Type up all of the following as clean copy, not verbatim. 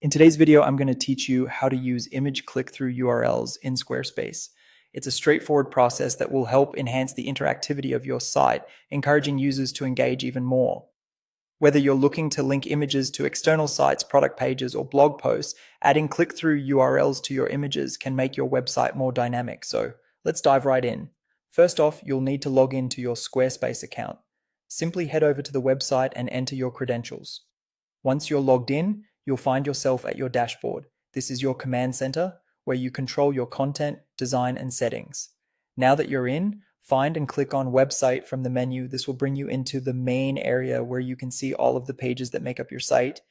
In today's video, I'm going to teach you how to use image click-through URLs in Squarespace. It's a straightforward process that will help enhance the interactivity of your site, encouraging users to engage even more. Whether you're looking to link images to external sites, product pages, or blog posts, adding click-through URLs to your images can make your website more dynamic. So let's dive right in. First off, you'll need to log into your Squarespace account. Simply head over to the website and enter your credentials. Once you're logged in, you'll find yourself at your dashboard. This is your command center where you control your content, design, and settings. Now that you're in, find and click on Website from the menu. This will bring you into the main area where you can see all of the pages that make up your site.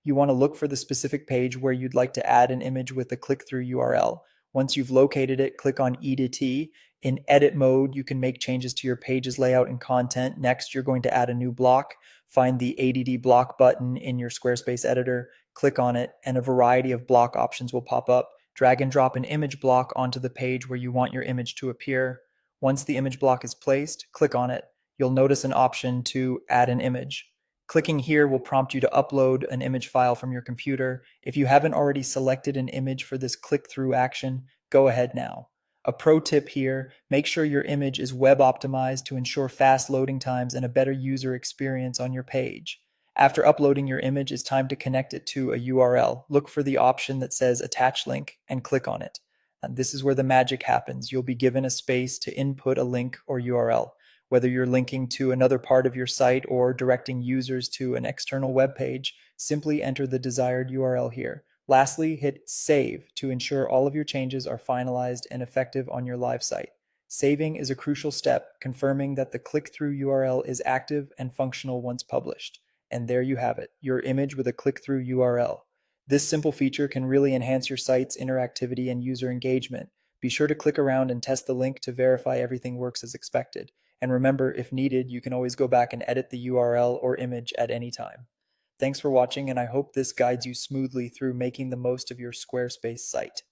You want to look for the specific page where you'd like to add an image with a click-through URL. Once you've located it, click on Edit. In edit mode, you can make changes to your page's layout and content. Next, you're going to add a new block. Find the ADD block button in your Squarespace editor, click on it, and a variety of block options will pop up. Drag and drop an image block onto the page where you want your image to appear. Once the image block is placed, click on it. You'll notice an option to add an image. Clicking here will prompt you to upload an image file from your computer. If you haven't already selected an image for this click-through action, go ahead now. A pro tip here, make sure your image is web optimized to ensure fast loading times and a better user experience on your page. After uploading your image, it's time to connect it to a URL. Look for the option that says attach link and click on it. And this is where the magic happens. You'll be given a space to input a link or URL. Whether you're linking to another part of your site or directing users to an external web page, simply enter the desired URL here. Lastly, hit Save to ensure all of your changes are finalized and effective on your live site. Saving is a crucial step, confirming that the click-through URL is active and functional once published. And there you have it, your image with a click-through URL. This simple feature can really enhance your site's interactivity and user engagement. Be sure to click around and test the link to verify everything works as expected. And remember, if needed, you can always go back and edit the URL or image at any time. Thanks for watching, and I hope this guides you smoothly through making the most of your Squarespace site.